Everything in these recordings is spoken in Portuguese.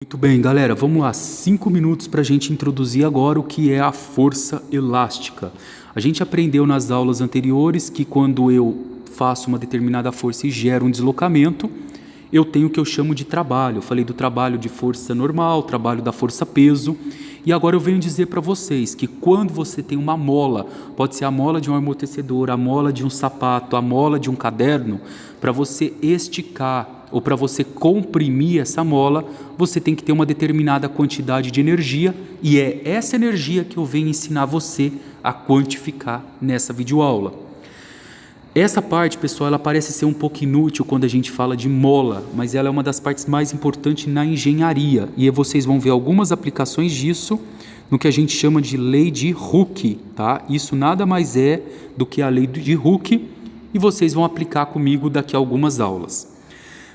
Muito bem, galera, vamos lá, 5 minutos para a gente introduzir agora o que é a força elástica. A gente aprendeu nas aulas anteriores que quando eu faço uma determinada força e gero um deslocamento, eu tenho o que eu chamo de trabalho. Eu falei do trabalho de força normal, trabalho da força peso, e agora eu venho dizer para vocês que quando você tem uma mola, pode ser a mola de um amortecedor, a mola de um sapato, a mola de um caderno, para você esticar ou para você comprimir essa mola, você tem que ter uma determinada quantidade de energia, e é essa energia que eu venho ensinar você a quantificar nessa videoaula. Essa parte, pessoal, ela parece ser um pouco inútil quando a gente fala de mola, mas ela é uma das partes mais importantes na engenharia, e vocês vão ver algumas aplicações disso no que a gente chama de lei de Hooke, tá? Isso nada mais é do que a lei de Hooke, e vocês vão aplicar comigo daqui a algumas aulas.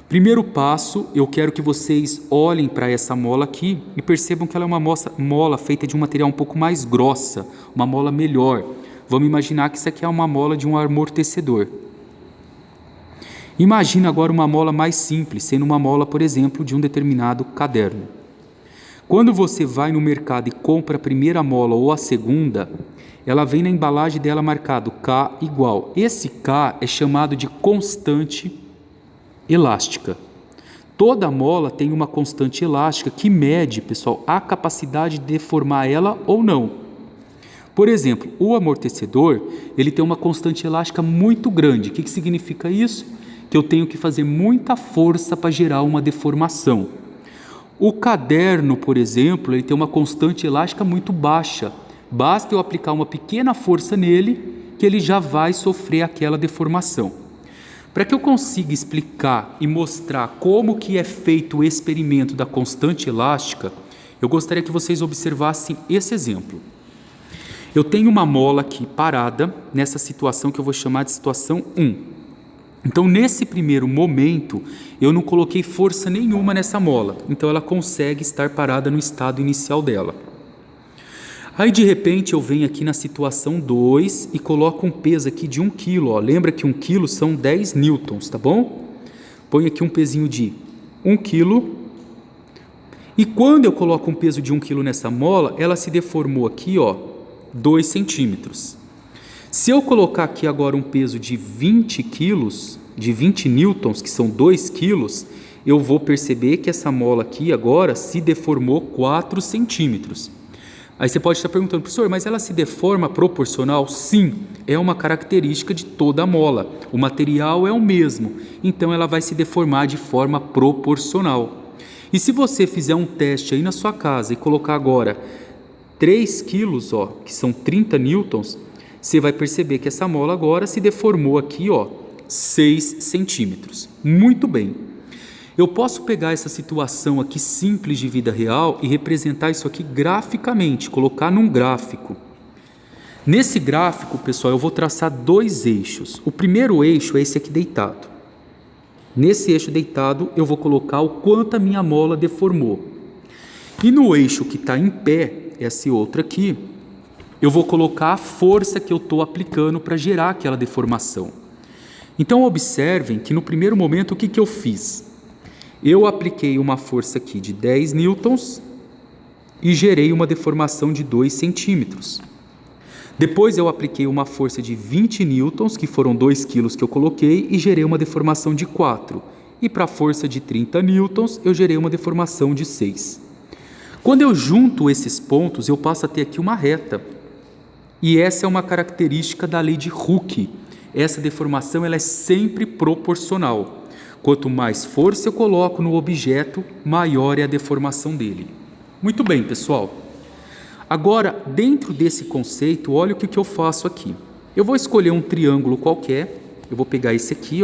Primeiro passo, eu quero que vocês olhem para essa mola aqui e percebam que ela é uma mola feita de um material um pouco mais grossa, uma mola melhor. Vamos imaginar que isso aqui é uma mola de um amortecedor. Imagina agora uma mola mais simples, sendo uma mola, por exemplo, de um determinado caderno. Quando você vai no mercado e compra a primeira mola ou a segunda, ela vem na embalagem dela marcado K igual. Esse K é chamado de constante elástica. Toda mola tem uma constante elástica que mede, pessoal, a capacidade de deformar ela ou não. Por exemplo, o amortecedor, ele tem uma constante elástica muito grande. O que significa isso? Que eu tenho que fazer muita força para gerar uma deformação. O caderno, por exemplo, ele tem uma constante elástica muito baixa. Basta eu aplicar uma pequena força nele que ele já vai sofrer aquela deformação. Para que eu consiga explicar e mostrar como que é feito o experimento da constante elástica, eu gostaria que vocês observassem esse exemplo. Eu tenho uma mola aqui parada, nessa situação que eu vou chamar de situação 1. Então, nesse primeiro momento, eu não coloquei força nenhuma nessa mola, então ela consegue estar parada no estado inicial dela. Aí de repente eu venho aqui na situação 2 e coloco um peso aqui de 1 kg. Lembra que 1 kg são 10 newtons, tá bom? Põe aqui um pezinho de 1 kg. E quando eu coloco um peso de 1 kg nessa mola, ela se deformou aqui, 2 centímetros. Se eu colocar aqui agora um peso de 20 quilos, de 20 newtons, que são 2 quilos, eu vou perceber que essa mola aqui agora se deformou 4 centímetros. Aí você pode estar perguntando, professor, mas ela se deforma proporcional? Sim, é uma característica de toda a mola. O material é o mesmo, então ela vai se deformar de forma proporcional. E se você fizer um teste aí na sua casa e colocar agora 3 quilos, que são 30 newtons, você vai perceber que essa mola agora se deformou aqui, 6 centímetros. Muito bem. Eu posso pegar essa situação aqui simples de vida real e representar isso aqui graficamente, colocar num gráfico. Nesse gráfico, pessoal, eu vou traçar 2 eixos. O primeiro eixo é esse aqui deitado. Nesse eixo deitado, eu vou colocar o quanto a minha mola deformou. E no eixo que está em pé, esse outro aqui, eu vou colocar a força que eu estou aplicando para gerar aquela deformação. Então, observem que no primeiro momento, o que eu fiz? Eu apliquei uma força aqui de 10 newtons e gerei uma deformação de 2 centímetros. Depois eu apliquei uma força de 20 newtons, que foram 2 quilos que eu coloquei, e gerei uma deformação de 4. E para a força de 30 newtons, eu gerei uma deformação de 6. Quando eu junto esses pontos, eu passo a ter aqui uma reta. E essa é uma característica da lei de Hooke. Essa deformação ela é sempre proporcional. Quanto mais força eu coloco no objeto, maior é a deformação dele. Muito bem, pessoal. Agora, dentro desse conceito, olha o que eu faço aqui. Eu vou escolher um triângulo qualquer. Eu vou pegar esse aqui,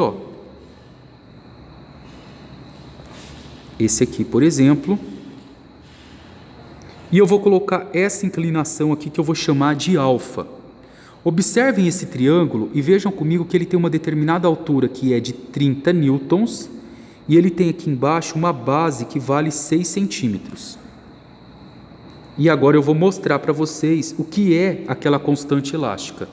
Esse aqui, por exemplo. E eu vou colocar essa inclinação aqui que eu vou chamar de alfa. Observem esse triângulo e vejam comigo que ele tem uma determinada altura que é de 30 newtons e ele tem aqui embaixo uma base que vale 6 centímetros. E agora eu vou mostrar para vocês o que é aquela constante elástica.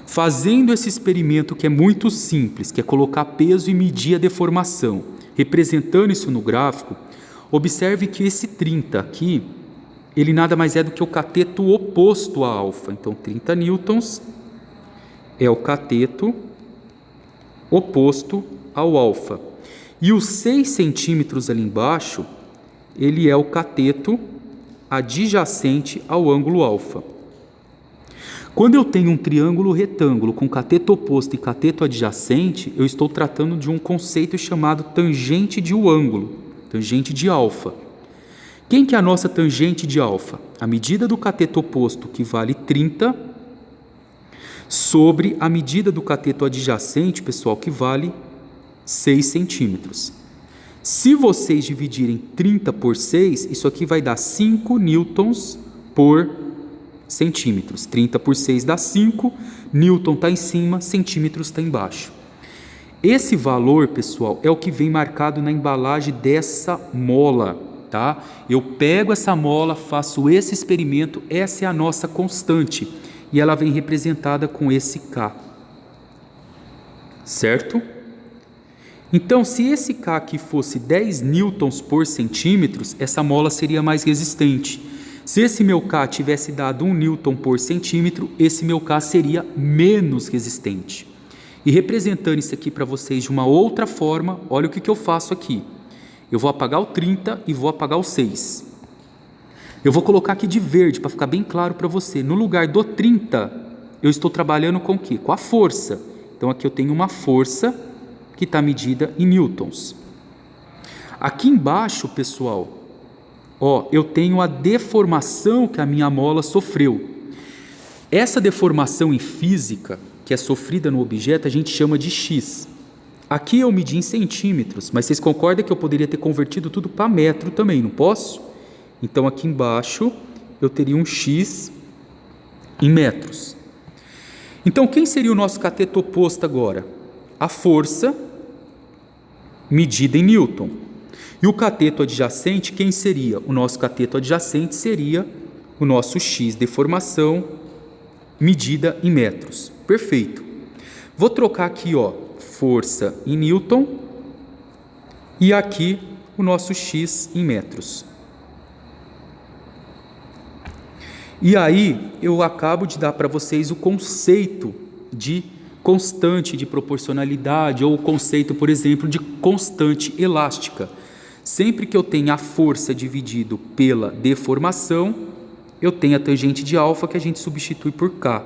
Fazendo esse experimento que é muito simples, que é colocar peso e medir a deformação, representando isso no gráfico, Observe que esse 30 aqui, ele nada mais é do que o cateto oposto a alfa. Então, 30 newtons é o cateto oposto ao alfa. E os 6 centímetros ali embaixo, ele é o cateto adjacente ao ângulo alfa. Quando eu tenho um triângulo retângulo com cateto oposto e cateto adjacente, eu estou tratando de um conceito chamado tangente de um ângulo, tangente de alfa. Quem que é a nossa tangente de alfa? A medida do cateto oposto, que vale 30, sobre a medida do cateto adjacente, pessoal, que vale 6 centímetros. Se vocês dividirem 30 por 6, isso aqui vai dar 5 newtons por centímetros. 30 por 6 dá 5, newton está em cima, centímetros está embaixo. Esse valor, pessoal, é o que vem marcado na embalagem dessa mola, tá? Eu pego essa mola, faço esse experimento, essa é a nossa constante, e ela vem representada com esse K, certo? Então, se esse K aqui fosse 10 newtons por centímetros, essa mola seria mais resistente. Se esse meu K tivesse dado 1 newton por centímetro, esse meu K seria menos resistente. E representando isso aqui para vocês de uma outra forma, olha o que eu faço aqui. Eu vou apagar o 30 e vou apagar o 6. Eu vou colocar aqui de verde para ficar bem claro para você. No lugar do 30, eu estou trabalhando com o quê? Com a força. Então aqui eu tenho uma força que está medida em newtons. Aqui embaixo, pessoal, ó, eu tenho a deformação que a minha mola sofreu. Essa deformação em física, que é sofrida no objeto, a gente chama de X. Aqui eu medi em centímetros, mas vocês concordam que eu poderia ter convertido tudo para metro também, não posso? Então aqui embaixo eu teria um X em metros. Então quem seria o nosso cateto oposto agora? A força medida em newton. E o cateto adjacente, quem seria? O nosso cateto adjacente seria o nosso X deformação medida em metros. Perfeito. Vou trocar aqui, ó, força em newton e aqui o nosso X em metros. E aí eu acabo de dar para vocês o conceito de constante de proporcionalidade ou o conceito, por exemplo, de constante elástica. Sempre que eu tenho a força dividido pela deformação, eu tenho a tangente de alfa que a gente substitui por K.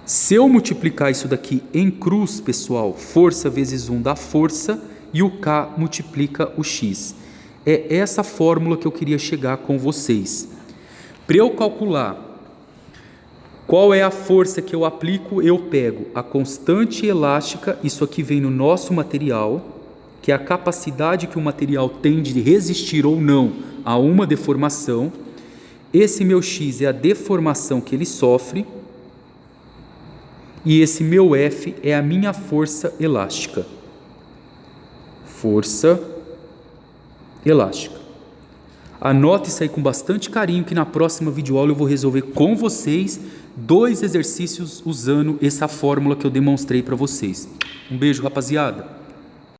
Se eu multiplicar isso daqui em cruz, pessoal, força vezes 1 dá força e o K multiplica o X. É essa fórmula que eu queria chegar com vocês. Para eu calcular qual é a força que eu aplico, eu pego a constante elástica, isso aqui vem no nosso material, que é a capacidade que o material tem de resistir ou não a uma deformação. Esse meu X é a deformação que ele sofre. E esse meu F é a minha força elástica. Força elástica. Anote isso aí com bastante carinho, que na próxima videoaula eu vou resolver com vocês 2 exercícios usando essa fórmula que eu demonstrei para vocês. Um beijo, rapaziada.